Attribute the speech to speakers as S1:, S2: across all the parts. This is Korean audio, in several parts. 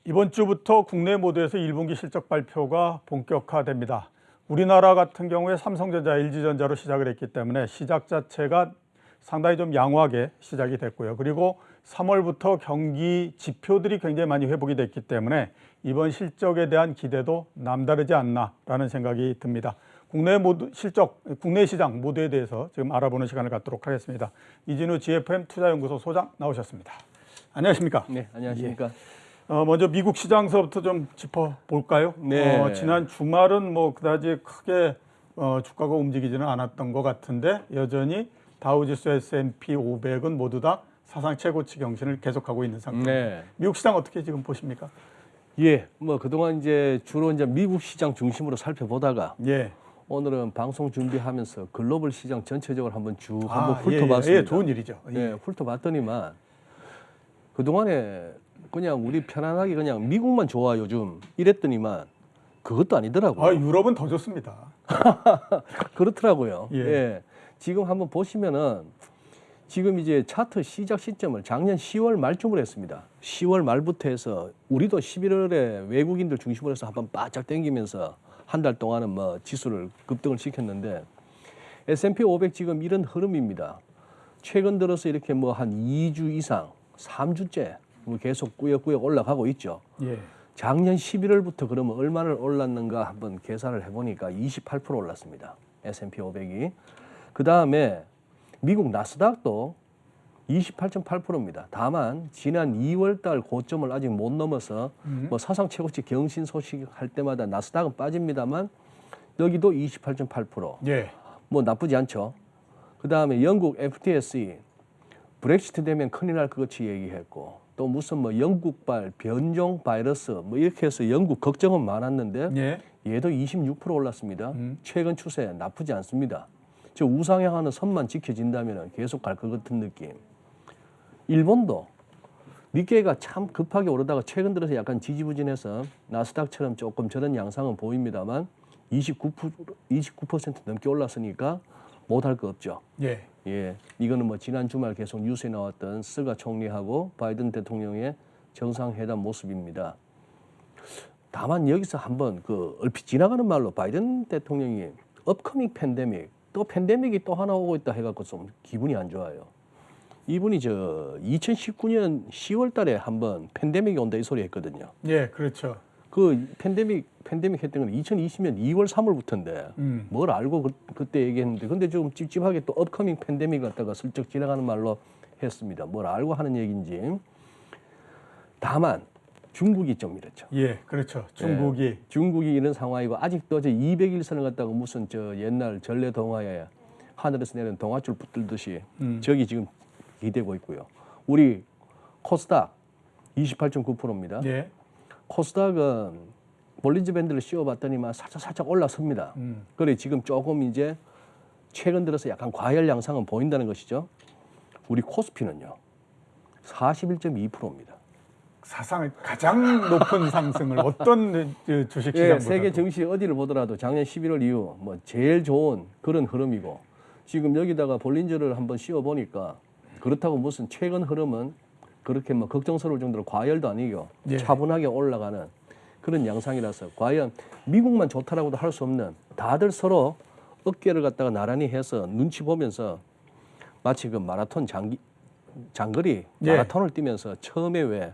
S1: 이번 주부터 국내 모두에서 1분기 실적 발표가 본격화됩니다. 우리나라 같은 경우에 삼성전자, LG전자로 시작을 했기 때문에 시작 자체가 상당히 좀 양호하게 시작이 됐고요. 그리고 3월부터 경기 지표들이 굉장히 많이 회복이 됐기 때문에 이번 실적에 대한 기대도 남다르지 않나라는 생각이 듭니다. 국내 시장 모두에 대해서 지금 알아보는 시간을 갖도록 하겠습니다. 이진우 GFM 투자연구소 소장 나오셨습니다. 안녕하십니까?
S2: 네, 안녕하십니까?
S1: 먼저 미국 시장서부터 좀 짚어볼까요?
S2: 네.
S1: 지난 주말은 뭐 그다지 크게 주가가 움직이지는 않았던 것 같은데 여전히 다우지수 S&P 500은 모두 다 사상 최고치 경신을 계속하고 있는 상태입니다.
S2: 네.
S1: 미국 시장 어떻게 지금 보십니까?
S2: 예, 뭐 그동안 이제 주로 이제 미국 시장 중심으로 살펴보다가
S1: 예.
S2: 오늘은 방송 준비하면서 글로벌 시장 전체적으로 한번 한번 훑어봤습니다.
S1: 예, 좋은 일이죠.
S2: 예, 훑어봤더니만 그동안에 그냥 우리 편안하게 그냥 미국만 좋아 요즘 이랬더니만 그것도 아니더라고요.
S1: 유럽은 더 좋습니다.
S2: 그렇더라고요.
S1: 예.
S2: 예. 지금 한번 보시면은 지금 이제 차트 시작 시점을 작년 10월 말쯤으로 했습니다. 10월 말부터 해서 우리도 11월에 외국인들 중심으로 해서 한번 바짝 당기면서 한 달 동안은 뭐 지수를 급등을 시켰는데 S&P 500 지금 이런 흐름입니다. 최근 들어서 이렇게 뭐 한 2주 이상, 3주째 뭐 계속 꾸역꾸역 올라가고 있죠.
S1: 예.
S2: 작년 11월부터 그러면 얼마를 올랐는가 한번 계산을 해보니까 28% 올랐습니다. S&P 500이. 그 다음에 미국 나스닥도 28.8%입니다. 다만 지난 2월 달 고점을 아직 못 넘어서 뭐 사상 최고치 경신 소식 할 때마다 나스닥은 빠집니다만 여기도 28.8%.
S1: 예.
S2: 뭐 나쁘지 않죠. 그 다음에 영국 FTSE 브렉시트 되면 큰일 날 것 같이 얘기했고 또 무슨 뭐 영국발 변종 바이러스 뭐 이렇게 해서 영국 걱정은 많았는데
S1: 예.
S2: 얘도 26% 올랐습니다. 최근 추세 나쁘지 않습니다. 저 우상향하는 선만 지켜진다면 계속 갈 것 같은 느낌. 일본도 니케이가 참 급하게 오르다가 최근 들어서 약간 지지부진해서 나스닥처럼 조금 저런 양상은 보입니다만 29% 넘게 올랐으니까 못할 거 없죠.
S1: 예.
S2: 예, 이거는 뭐 지난 주말 계속 뉴스에 나왔던 스가 총리하고 바이든 대통령의 정상회담 모습입니다. 다만 여기서 한번 그 얼핏 지나가는 말로 바이든 대통령이 업커밍 팬데믹 또 팬데믹이 또 하나 오고 있다 해갖고 좀 기분이 안 좋아요. 이분이 저 2019년 10월 달에 한번 팬데믹이 온다 이 소리 했거든요.
S1: 예, 그렇죠.
S2: 그 팬데믹 했던 건 2020년 2월 3월부터인데 뭘 알고 그때 얘기했는데 근데 좀 찝찝하게 또 업커밍 팬데믹 갖다가 슬쩍 지나가는 말로 했습니다. 뭘 알고 하는 얘기인지. 다만 중국이 좀 이렇죠.
S1: 예, 그렇죠. 중국이.
S2: 예, 중국이 이런 상황이고 아직도 저 200일선을 갖다가 무슨 저 옛날 전래 동화에 하늘에서 내리는 동화줄 붙들듯이 저기 지금 기대고 있고요. 우리 코스닥 28.9%입니다.
S1: 예.
S2: 코스닥은 볼린저 밴드를 씌워봤더니만 살짝 올라섭니다. 그래 지금 조금 이제 최근 들어서 약간 과열 양상은 보인다는 것이죠. 우리 코스피는요 41.2%입니다.
S1: 사상 가장 높은 상승을 어떤 주식시장보다
S2: 예, 세계 증시 어디를 보더라도 작년 11월 이후 뭐 제일 좋은 그런 흐름이고 지금 여기다가 볼린저를 한번 씌워보니까 그렇다고 무슨 최근 흐름은 그렇게 뭐 걱정스러울 정도로 과열도 아니고
S1: 예.
S2: 차분하게 올라가는 그런 양상이라서 과연 미국만 좋다라고도 할 수 없는 다들 서로 어깨를 갖다가 나란히 해서 눈치 보면서 마치 그 마라톤 장거리
S1: 예.
S2: 마라톤을 뛰면서 처음에 왜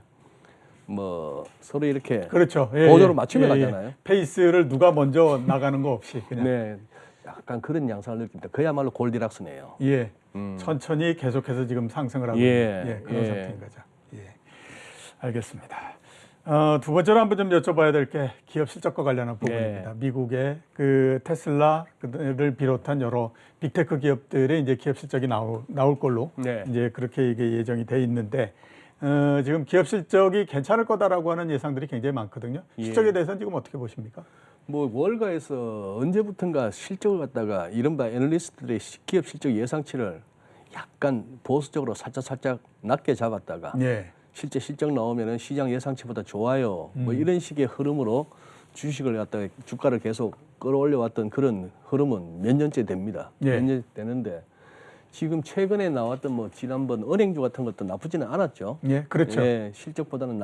S2: 뭐 서로 이렇게
S1: 그렇죠.
S2: 보조로 맞추며 가잖아요.
S1: 페이스를 누가 먼저 나가는 거 없이 그냥.
S2: 네, 약간 그런 양상을 느낍니다. 그야말로 골디락스네요.
S1: 예. 천천히 계속해서 지금 상승을 하고
S2: 예.
S1: 있는 그런
S2: 예.
S1: 상태인 거죠. 예. 알겠습니다. 두 번째로 한번 좀 여쭤봐야 될 게 기업 실적과 관련한 부분입니다. 미국의 그 테슬라를 비롯한 여러 빅테크 기업들의 이제 기업 실적이 나올 걸로
S2: 네.
S1: 이제 그렇게 이게 예정이 돼 있는데 지금 기업 실적이 괜찮을 거다라고 하는 예상들이 굉장히 많거든요.
S2: 예.
S1: 실적에 대해서는 지금 어떻게 보십니까?
S2: 뭐 월가에서 언제부턴가 실적을 갖다가 이른바 애널리스트들의 기업 실적 예상치를 약간 보수적으로 살짝 낮게 잡았다가
S1: 예.
S2: 실제 실적 나오면은 시장 예상치보다 좋아요. 뭐 이런 식의 흐름으로 주식을 갖다가 주가를 계속 끌어올려 왔던 그런 흐름은 몇 년째 됩니다.
S1: 예.
S2: 몇 년 되는데 지금 최근에 나왔던 뭐 지난번 은행주 같은 것도 나쁘지는 않았죠.
S1: 예, 그렇죠.
S2: 예, 실적보다는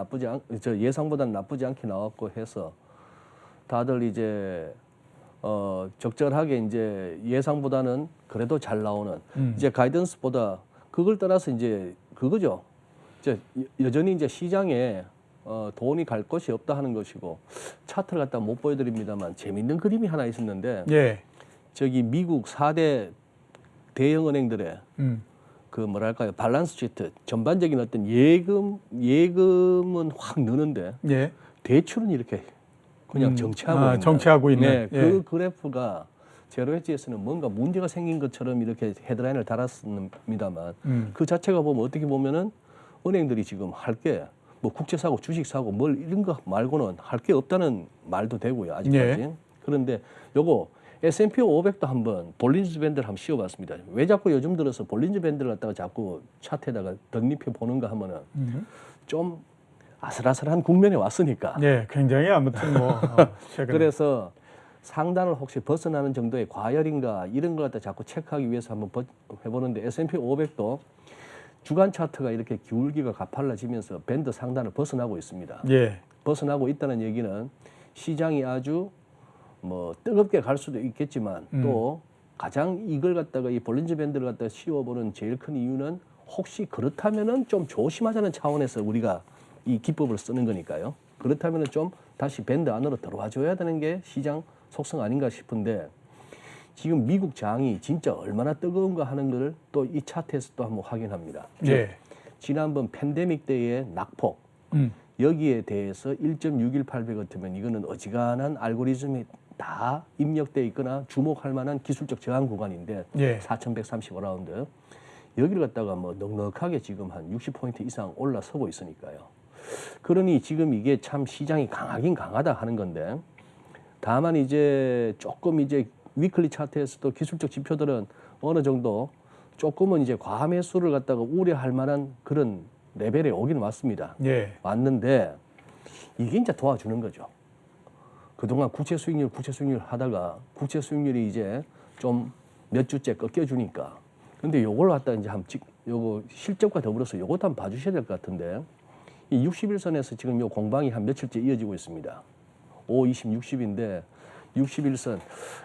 S2: 예상보다는 나쁘지 않게 나왔고 해서 다들 이제 적절하게 이제 예상보다는 그래도 잘 나오는 이제 가이던스보다 그걸 따라서 이제 그거죠. 이제 여전히 이제 시장에 돈이 갈 곳이 없다 하는 것이고 차트를 갖다 못 보여드립니다만 재밌는 그림이 하나 있었는데
S1: 예.
S2: 저기 미국 4대 대형 은행들의 그 뭐랄까요 밸런스 시트 전반적인 어떤 예금은 확 느는데
S1: 예.
S2: 대출은 이렇게 그냥 정체하고 있는
S1: 정체하고 있는.
S2: 네,
S1: 예.
S2: 그 그래프가 제로헤지에서는 뭔가 문제가 생긴 것처럼 이렇게 헤드라인을 달았습니다만 그 자체가 보면 어떻게 보면은 은행들이 지금 할 게 뭐 국채 사고 주식 사고 뭘 이런 거 말고는 할 게 없다는 말도 되고요 아직까지.
S1: 예.
S2: 그런데 요거 S&P 500도 한번 볼린저 밴드를 한번 씌워봤습니다. 왜 자꾸 요즘 들어서 볼린저 밴드를 갖다가 자꾸 차트에다가 덧입혀 보는가 하면은 좀 아슬아슬한 국면에 왔으니까.
S1: 예, 굉장히 아무튼 뭐 최근에.
S2: 그래서 상단을 혹시 벗어나는 정도의 과열인가 이런 걸 갖다 자꾸 체크하기 위해서 한번 해보는데 S&P 500도 주간 차트가 이렇게 기울기가 가팔라지면서 밴드 상단을 벗어나고 있습니다.
S1: 예.
S2: 벗어나고 있다는 얘기는 시장이 아주 뭐 뜨겁게 갈 수도 있겠지만 또 가장 이걸 갖다가 이 볼린저 밴드를 갖다가 씌워보는 제일 큰 이유는 혹시 그렇다면은 좀 조심하자는 차원에서 우리가 이 기법을 쓰는 거니까요. 그렇다면은 좀 다시 밴드 안으로 들어와 줘야 되는 게 시장 속성 아닌가 싶은데 지금 미국 장이 진짜 얼마나 뜨거운가 하는 것을 또 이 차트에서 또 한번 확인합니다.
S1: 예.
S2: 지난번 팬데믹 때의 낙폭 여기에 대해서 1.618배 같으면 이거는 어지간한 알고리즘이 다 입력돼 있거나 주목할 만한 기술적 저항 구간인데
S1: 예.
S2: 4,135라운드 여기를 갖다가 뭐 넉넉하게 지금 한 60포인트 이상 올라서고 있으니까요. 그러니 지금 이게 참 시장이 강하긴 강하다 하는 건데 다만 이제 조금 이제 위클리 차트에서도 기술적 지표들은 어느 정도 조금은 이제 과매수를 갖다가 우려할 만한 그런 레벨에 오긴 왔습니다.
S1: 예.
S2: 왔는데 이게 이제 도와주는 거죠. 그동안 국채 수익률 하다가 국채 수익률이 이제 좀 몇 주째 꺾여주니까 근데 요걸 갖다 이제 요거 실적과 더불어서 요것도 한번 봐주셔야 될 것 같은데 이 61선에서 지금 요 공방이 한 며칠째 이어지고 있습니다. 5, 20, 60인데 61선.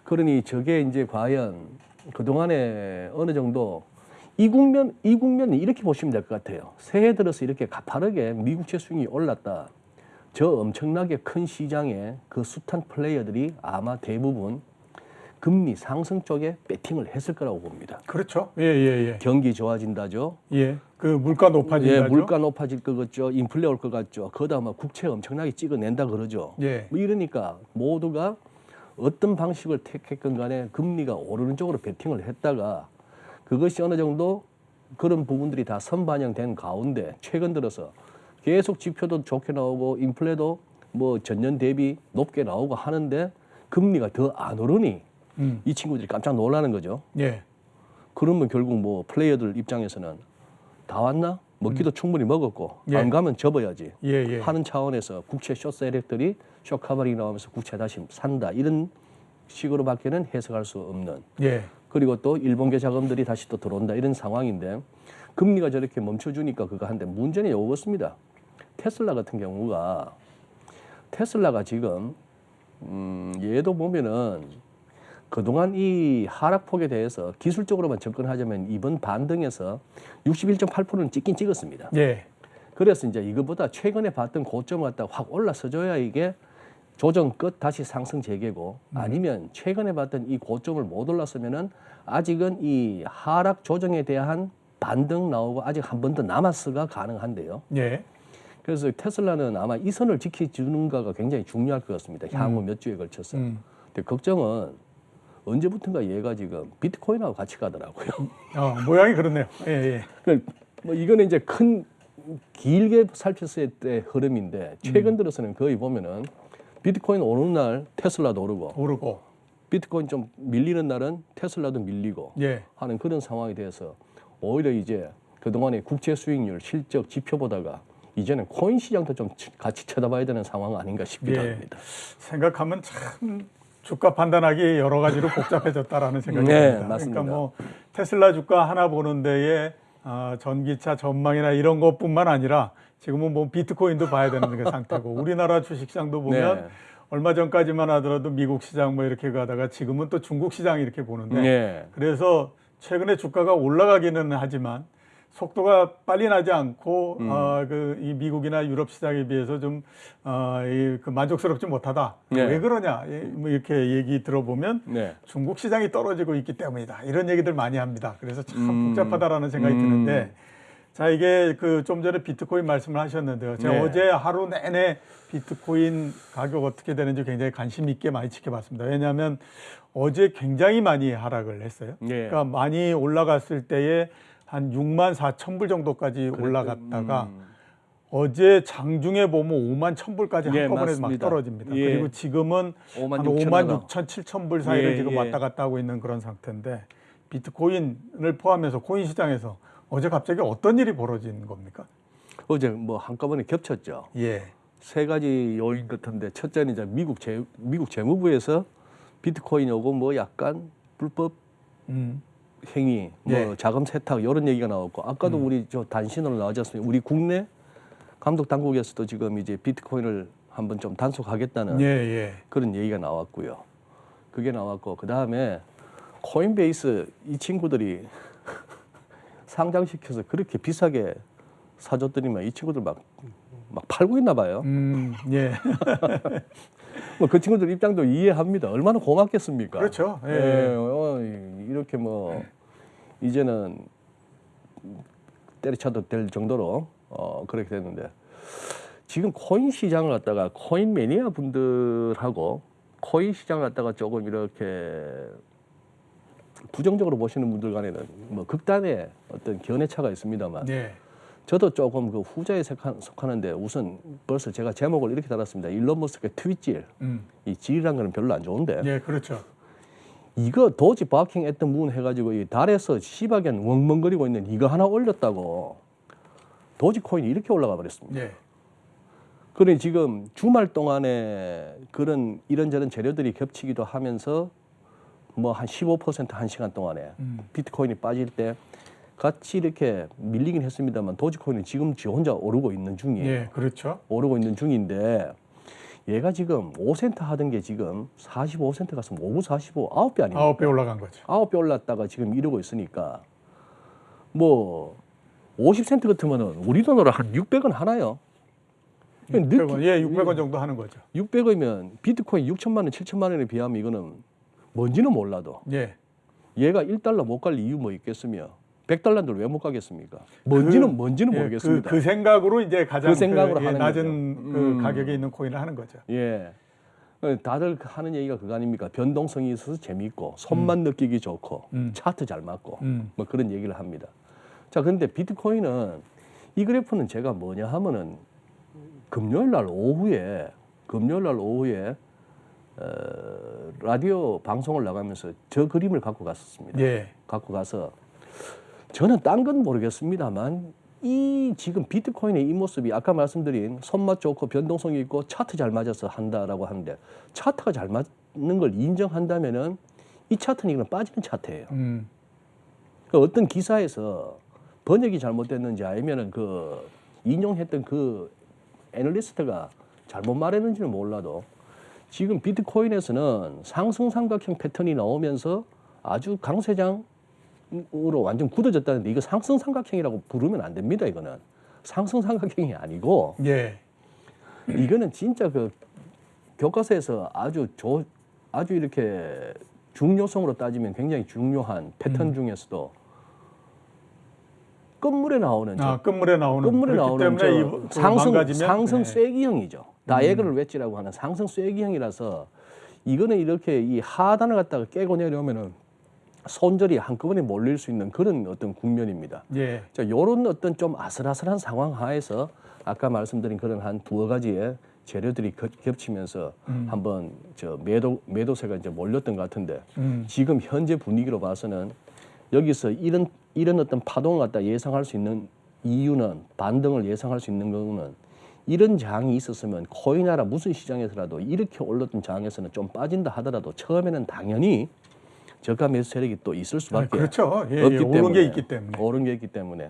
S2: 그러니 저게 이제 과연 그동안에 어느 정도 이 국면은 이렇게 보시면 될 것 같아요. 새해 들어서 이렇게 가파르게 미국채 수익이 올랐다. 저 엄청나게 큰 시장에 그 숱한 플레이어들이 아마 대부분 금리 상승 쪽에 배팅을 했을 거라고 봅니다.
S1: 그렇죠. 예, 예, 예.
S2: 경기 좋아진다죠.
S1: 예. 그 물가 높아진다죠.
S2: 예, 물가 높아질 것 같죠. 인플레 올 것 같죠. 거기다 뭐 국채 엄청나게 찍어낸다 그러죠.
S1: 예.
S2: 뭐 이러니까 모두가 어떤 방식을 택했건 간에 금리가 오르는 쪽으로 베팅을 했다가 그것이 어느 정도 그런 부분들이 다 선반영된 가운데 최근 들어서 계속 지표도 좋게 나오고 인플레도 뭐 전년 대비 높게 나오고 하는데 금리가 더 안 오르니 이 친구들이 깜짝 놀라는 거죠.
S1: 예.
S2: 그러면 결국 뭐 플레이어들 입장에서는 다 왔나? 먹기도 충분히 먹었고
S1: 예.
S2: 안 가면 접어야지
S1: 예, 예.
S2: 하는 차원에서 국채 숏 세력들이 숏 커버링 나오면서 국채 다시 산다 이런 식으로밖에는 해석할 수 없는
S1: 예.
S2: 그리고 또 일본계 자금들이 다시 또 들어온다 이런 상황인데 금리가 저렇게 멈춰주니까 그거 한데 문제는 요것입니다. 테슬라 같은 경우가 테슬라가 지금 얘도 보면은 그동안 이 하락폭에 대해서 기술적으로만 접근하자면 이번 반등에서 61.8%는 찍긴 찍었습니다.
S1: 예.
S2: 그래서 이제 이거보다 최근에 봤던 고점을 갖다 확 올라서줘야 이게 조정 끝 다시 상승 재개고 아니면 최근에 봤던 이 고점을 못 올랐으면은 아직은 이 하락 조정에 대한 반등 나오고 아직 한 번 더 남았어가 가능한데요.
S1: 예.
S2: 그래서 테슬라는 아마 이 선을 지켜주는가가 굉장히 중요할 것 같습니다. 향후 몇 주에 걸쳐서. 근데 걱정은 언제부턴가 얘가 지금 비트코인하고 같이 가더라고요.
S1: 모양이 그렇네요. 예, 예.
S2: 그러니까 뭐 이거는 이제 큰 길게 살폈을 때 흐름인데 최근 들어서는 거의 보면은 비트코인 오르는 날 테슬라도
S1: 오르고.
S2: 비트코인 좀 밀리는 날은 테슬라도 밀리고
S1: 예.
S2: 하는 그런 상황이 돼서 오히려 이제 그동안의 국채 수익률 실적 지표 보다가 이제는 코인 시장도 좀 같이 쳐다봐야 되는 상황 아닌가 싶기도
S1: 예.
S2: 합니다.
S1: 생각하면 참 주가 판단하기 여러 가지로 복잡해졌다라는 생각이
S2: 네,
S1: 듭니다.
S2: 맞습니다.
S1: 그러니까 뭐 테슬라 주가 하나 보는 데에 전기차 전망이나 이런 것뿐만 아니라 지금은 뭐 비트코인도 봐야 되는 게 상태고 우리나라 주식시장도 보면
S2: 네.
S1: 얼마 전까지만 하더라도 미국 시장 뭐 이렇게 가다가 지금은 또 중국 시장 이렇게 보는데
S2: 네.
S1: 그래서 최근에 주가가 올라가기는 하지만 속도가 빨리 나지 않고 이 미국이나 유럽 시장에 비해서 좀 그 만족스럽지 못하다.
S2: 네.
S1: 왜 그러냐? 뭐 이렇게 얘기 들어보면
S2: 네.
S1: 중국 시장이 떨어지고 있기 때문이다. 이런 얘기들 많이 합니다. 그래서 참 복잡하다라는 생각이 드는데 자 이게 그 좀 전에 비트코인 말씀을 하셨는데요. 제가
S2: 네.
S1: 어제 하루 내내 비트코인 가격 어떻게 되는지 굉장히 관심 있게 많이 지켜봤습니다. 왜냐하면 어제 굉장히 많이 하락을 했어요.
S2: 네.
S1: 그러니까 많이 올라갔을 때에 한 64,000불 정도까지 올라갔다가 어제 장중에 보면 51,000불까지
S2: 예,
S1: 한꺼번에 막
S2: 맞습니다.
S1: 떨어집니다.
S2: 예.
S1: 그리고 지금은 한
S2: 56,000,
S1: 56,000-7,000불 사이를
S2: 예,
S1: 지금
S2: 예.
S1: 왔다 갔다 하고 있는 그런 상태인데 비트코인을 포함해서 코인 시장에서 어제 갑자기 어떤 일이 벌어진 겁니까?
S2: 어제 뭐 한꺼번에 겹쳤죠.
S1: 예.
S2: 세 가지 요인 같은데 첫째는 이제 미국 재무부에서 비트코인 요거 뭐 약간 불법 행위, 뭐
S1: 예.
S2: 자금 세탁 이런 얘기가 나왔고 아까도 우리 저 단신으로 나오지 않습니까? 우리 국내 감독 당국에서도 지금 이제 비트코인을 한번 좀 단속하겠다는
S1: 예, 예.
S2: 그런 얘기가 나왔고요. 그게 나왔고 그 다음에 코인베이스 이 친구들이 상장시켜서 그렇게 비싸게 사줬더니만 이 친구들 막 팔고 있나 봐요.
S1: 예.
S2: 뭐 그 친구들 입장도 이해합니다. 얼마나 고맙겠습니까?
S1: 그렇죠. 예.
S2: 이렇게 뭐 이제는 때려쳐도 될 정도로 그렇게 됐는데 지금 코인 시장을 갖다가 코인 매니아 분들하고 코인 시장을 갖다가 조금 이렇게 부정적으로 보시는 분들 간에는 뭐 극단의 어떤 견해차가 있습니다만
S1: 예.
S2: 저도 조금 그 후자에 속하는데 우선 벌써 제가 제목을 이렇게 달았습니다. 일론 머스크의 트윗질. 이 질이란 거는 별로 안 좋은데
S1: 예, 그렇죠.
S2: 이거 도지 바킹 했던 문 해가지고 이 달에서 시바견 멍멍거리고 있는 이거 하나 올렸다고 도지 코인이 이렇게 올라가 버렸습니다.
S1: 예.
S2: 그러니 지금 주말 동안에 그런 이런저런 재료들이 겹치기도 하면서 뭐 한 15% 한 시간 동안에 비트코인이 빠질 때 같이 이렇게 밀리긴 했습니다만 도지코인은 지금 지 혼자 오르고 있는 중이에요.
S1: 예, 그렇죠.
S2: 오르고 있는 중인데 얘가 지금 5센트 하던 게 지금 45센트 갔으면 5구 45, 9배 아닙니까?
S1: 9배 올라간 거죠.
S2: 9배 올랐다가 지금 이러고 있으니까 뭐 50센트 같으면은 우리 돈으로 한 600원 하나요?
S1: 600원, 예, 600원 정도 하는 거죠.
S2: 600원이면 비트코인 6천만 원, 7천만 원에 비하면 이거는 뭔지는 몰라도
S1: 예.
S2: 얘가 1달러 못 갈 이유 뭐 있겠으며 100달러인데 왜 못 가겠습니까? 뭔지는
S1: 예,
S2: 모르겠습니다.
S1: 그 생각으로 이제 가장
S2: 그 생각으로 하는
S1: 낮은 그 가격에 있는 코인을 하는 거죠.
S2: 예. 다들 하는 얘기가 그거 아닙니까? 변동성이 있어서 재미있고 손만 느끼기 좋고 차트 잘 맞고 뭐 그런 얘기를 합니다. 자, 그런데 비트코인은 이 그래프는 제가 뭐냐 하면은 금요일 날 오후에 라디오 방송을 나가면서 저 그림을 갖고 갔었습니다.
S1: 예.
S2: 갖고 가서 저는 딴 건 모르겠습니다만 이 지금 비트코인의 이 모습이 아까 말씀드린 손맛 좋고 변동성이 있고 차트 잘 맞아서 한다라고 하는데 차트가 잘 맞는 걸 인정한다면은 이 차트는 이건 빠지는 차트예요. 어떤 기사에서 번역이 잘못됐는지 아니면은 그 인용했던 그 애널리스트가 잘못 말했는지는 몰라도 지금 비트코인에서는 상승 삼각형 패턴이 나오면서 아주 강세장으로 완전 굳어졌다는데 이거 상승 삼각형이라고 부르면 안 됩니다. 이거는 상승 삼각형이 아니고
S1: 예.
S2: 이거는 진짜 그 교과서에서 아주 이렇게 중요성으로 따지면 굉장히 중요한 패턴 중에서도 끝물에 나오는
S1: 끝물에 나오는
S2: 끝물에
S1: 그렇기
S2: 나오는
S1: 때문에
S2: 상승
S1: 예.
S2: 쐐기형이죠. 다이애그널 웨지라고 하는 상승 쐐기형이라서 이거는 이렇게 이 하단을 갖다가 깨고 내려오면은 손절이 한꺼번에 몰릴 수 있는 그런 어떤 국면입니다.
S1: 예.
S2: 자, 이런 어떤 좀 아슬아슬한 상황 하에서 아까 말씀드린 그런 한 두어 가지의 재료들이 겹치면서 한번 저 매도세가 이제 몰렸던 것 같은데 지금 현재 분위기로 봐서는 여기서 이런 어떤 파동을 갖다 예상할 수 있는 이유는 반등을 예상할 수 있는 거는 이런 장이 있었으면 코인이나 무슨 시장에서라도 이렇게 올랐던 장에서는 좀 빠진다 하더라도 처음에는 당연히 저가 매수 세력이 또 있을 수밖에
S1: 그렇죠. 예,
S2: 없기
S1: 오른
S2: 때문에
S1: 게 있기 때문에.
S2: 오른 게 있기 때문에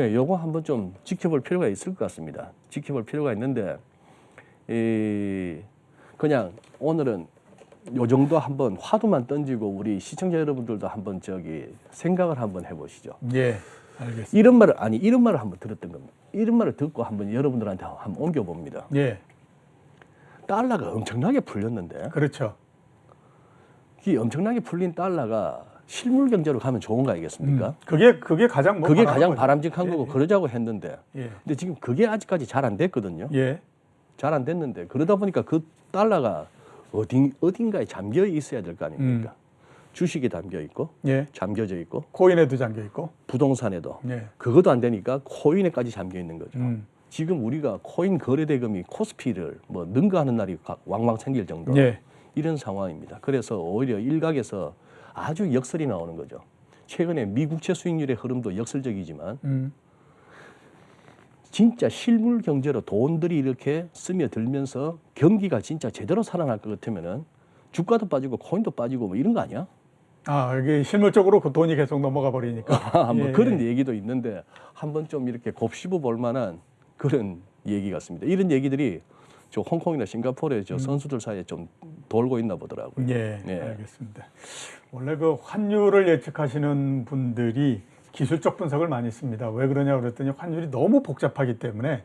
S2: 예, 요거 한번 좀 지켜볼 필요가 있을 것 같습니다. 지켜볼 필요가 있는데 그냥 오늘은 요 정도 한번 화두만 던지고 우리 시청자 여러분들도 한번 생각을 한번 해보시죠.
S1: 예, 알겠습니다.
S2: 이런 말을 한번 들었던 겁니다. 이런 말을 듣고 한번 여러분들한테 한번 옮겨봅니다.
S1: 예,
S2: 달러가 엄청나게 풀렸는데
S1: 그렇죠.
S2: 이 엄청나게 풀린 달러가 실물 경제로 가면 좋은 거 아니겠습니까?
S1: 그게 가장
S2: 그게 가장
S1: 거죠.
S2: 바람직한
S1: 예,
S2: 거고
S1: 예.
S2: 그러자고 했는데
S1: 예,
S2: 근데 지금 그게 아직까지 잘 안 됐거든요.
S1: 예,
S2: 잘 안 됐는데 그러다 보니까 그 달러가 어딘가에 잠겨 있어야 될 거 아닙니까? 주식에 잠겨 있고
S1: 예.
S2: 잠겨져 있고
S1: 코인에도 잠겨 있고.
S2: 부동산에도
S1: 예,
S2: 그것도 안 되니까 코인에까지 잠겨 있는 거죠.
S1: 음,
S2: 지금 우리가 코인 거래 대금이 코스피를 뭐 능가하는 날이 왕왕 생길 정도
S1: 예,
S2: 이런 상황입니다. 그래서 오히려 일각에서 아주 역설이 나오는 거죠. 최근에 미국채 수익률의 흐름도 역설적이지만 진짜 실물 경제로 돈들이 이렇게 스며들면서 경기가 진짜 제대로 살아날 것 같으면은 주가도 빠지고 코인도 빠지고 뭐 이런 거 아니야?
S1: 이게 실물적으로 그 돈이 계속 넘어가 버리니까.
S2: 뭐
S1: 예,
S2: 그런 얘기도 있는데 한번 좀 이렇게 곱씹어 볼 만한 그런 얘기 같습니다. 이런 얘기들이 저 홍콩이나 싱가포르의 저 선수들 사이에 좀 돌고 있나 보더라고요.
S1: 예,
S2: 예.
S1: 알겠습니다. 원래 그 환율을 예측하시는 분들이 기술적 분석을 많이 씁니다. 왜 그러냐 그랬더니 환율이 너무 복잡하기 때문에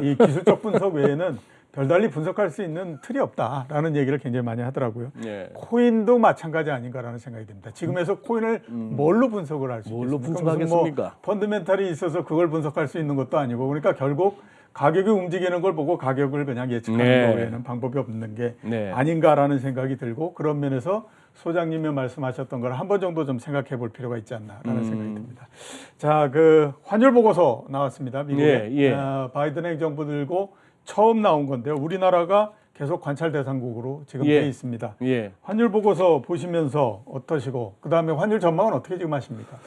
S1: 이 기술적 분석 외에는 별달리 분석할 수 있는 틀이 없다라는 얘기를 굉장히 많이 하더라고요.
S2: 예.
S1: 코인도 마찬가지 아닌가라는 생각이 듭니다. 지금에서 코인을 뭘로 분석을 할 수 있겠습니까?
S2: 뭘로 분석하겠습니까?
S1: 뭐 펀드멘탈이 있어서 그걸 분석할 수 있는 것도 아니고 그러니까 결국 가격이 움직이는 걸 보고 가격을 그냥 예측하는
S2: 네.
S1: 거 외에는 방법이 없는 게
S2: 네.
S1: 아닌가라는 생각이 들고 그런 면에서 소장님이 말씀하셨던 걸 한 번 정도 좀 생각해 볼 필요가 있지 않나라는 생각이 듭니다. 자, 그 환율 보고서 나왔습니다. 미국에
S2: 예, 예.
S1: 바이든 행정부 들고 처음 나온 건데요. 우리나라가 계속 관찰 대상국으로 지금
S2: 예.
S1: 돼 있습니다.
S2: 예.
S1: 환율 보고서 보시면서 어떠시고 그다음에 환율 전망은 어떻게 지금 하십니까?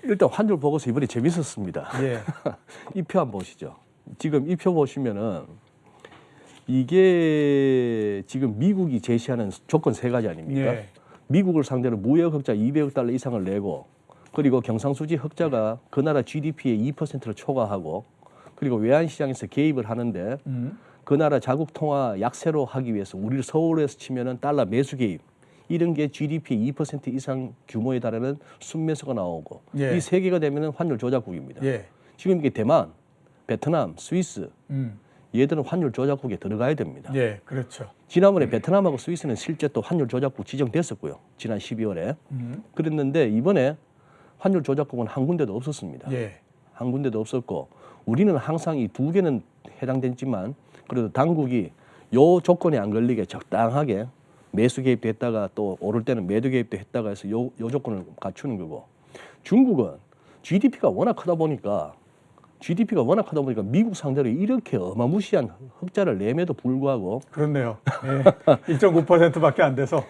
S2: 일단 환율 보고서 이번에 재밌었습니다.
S1: 예.
S2: 이 표 한번 보시죠. 지금 이 표 보시면은 이게 지금 미국이 제시하는 조건 세 가지 아닙니까?
S1: 예.
S2: 미국을 상대로 무역 흑자 200억 달러 이상을 내고 그리고 경상수지 흑자가 그 나라 GDP의 2%를 초과하고 그리고 외환시장에서 개입을 하는데 그 나라 자국 통화 약세로 하기 위해서 우리 서울에서 치면은 달러 매수 개입 이런 게 GDP 2% 이상 규모에 달하는 순매수가 나오고
S1: 예.
S2: 이 세 개가 되면은 환율 조작국입니다.
S1: 예.
S2: 지금 이게 대만, 베트남, 스위스
S1: 음.
S2: 얘들은 환율 조작국에 들어가야 됩니다.
S1: 예, 그렇죠.
S2: 지난번에 베트남하고 스위스는 실제 또 환율 조작국 지정됐었고요. 지난 12월에. 그랬는데 이번에 환율 조작국은 한 군데도 없었습니다.
S1: 예.
S2: 한 군데도 없었고 우리는 항상 이 두 개는 해당됐지만 그래도 당국이 요 조건에 안 걸리게 적당하게 매수 개입도 했다가 또 오를 때는 매도 개입도 했다가 해서 요 조건을 갖추는 거고 중국은 GDP가 워낙 크다 보니까 미국 상대로 이렇게 어마무시한 흑자를 내매도 불구하고
S1: 그렇네요. 예. 1.9%밖에 안 돼서.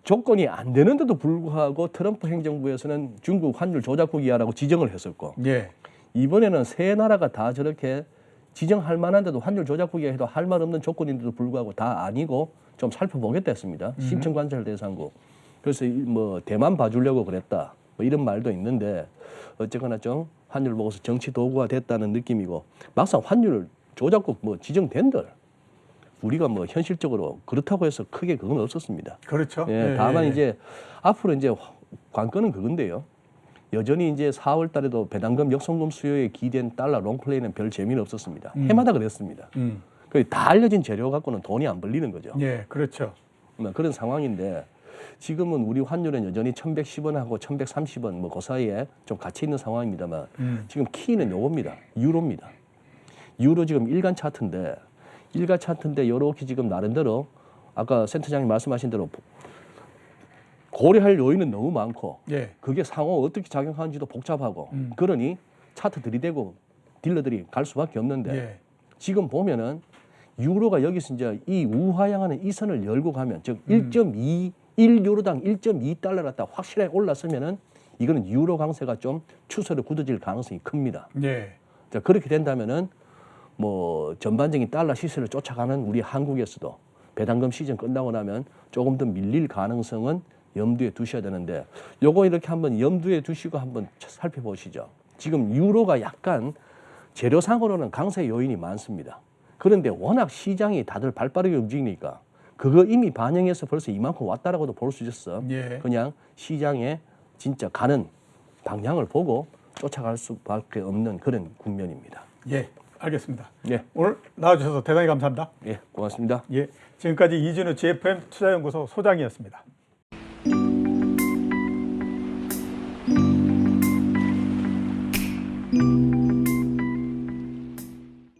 S2: 조건이 안 되는데도 불구하고 트럼프 행정부에서는 중국 환율 조작국이야라고 지정을 했었고
S1: 예.
S2: 이번에는 세 나라가 다 저렇게 지정할 만한데도 환율 조작국이야 해도 할 말 없는 조건인데도 불구하고 다 아니고 좀 살펴보겠다 했습니다. 심층 관찰 대상국. 그래서 뭐 대만 봐주려고 그랬다. 뭐 이런 말도 있는데 어쨌거나 좀 환율 보고서 정치 도구가 됐다는 느낌이고 막상 환율 조작국 뭐 지정된들 우리가 뭐 현실적으로 그렇다고 해서 크게 그건 없었습니다.
S1: 그렇죠.
S2: 예, 다만 이제 앞으로 이제 관건은 그건데요. 여전히 이제 4월 달에도 배당금 역송금 수요에 기댄 달러 롱플레이는 별 재미는 없었습니다. 해마다 그랬습니다. 다 알려진 재료 갖고는 돈이 안 벌리는 거죠.
S1: 예, 그렇죠.
S2: 그런 상황인데 지금은 우리 환율은 여전히 1,110원하고 1,130원 뭐 그 사이에 좀 갇혀 있는 상황입니다만 지금 키는 요겁니다. 유로입니다. 유로 지금 일간 차트인데 이렇게 지금 나름대로 아까 센터장님 말씀하신 대로 고려할 요인은 너무 많고
S1: 예.
S2: 그게 상호 어떻게 작용하는지도 복잡하고 그러니 차트 들이대고 딜러들이 갈 수밖에 없는데
S1: 예.
S2: 지금 보면은 유로가 여기서 이제 이 우하향하는 이 선을 열고 가면 즉 1유로당 1.2달러가 딱 확실하게 올랐으면은 이거는 유로 강세가 좀 추세로 굳어질 가능성이 큽니다.
S1: 예.
S2: 자, 그렇게 된다면은 뭐 전반적인 달러 시세를 쫓아가는 우리 한국에서도 배당금 시즌 끝나고 나면 조금 더 밀릴 가능성은 염두에 두셔야 되는데 요거 이렇게 한번 염두에 두시고 한번 살펴보시죠. 지금 유로가 약간 재료상으로는 강세 요인이 많습니다. 그런데 워낙 시장이 다들 발빠르게 움직이니까 그거 이미 반영해서 벌써 이만큼 왔다라고도 볼 수 있었어.
S1: 예.
S2: 그냥 시장에 진짜 가는 방향을 보고 쫓아갈 수밖에 없는 그런 국면입니다.
S1: 예, 알겠습니다.
S2: 예,
S1: 오늘 나와주셔서 대단히 감사합니다.
S2: 예, 고맙습니다.
S1: 예, 지금까지 이진우 GFM 투자연구소 소장이었습니다.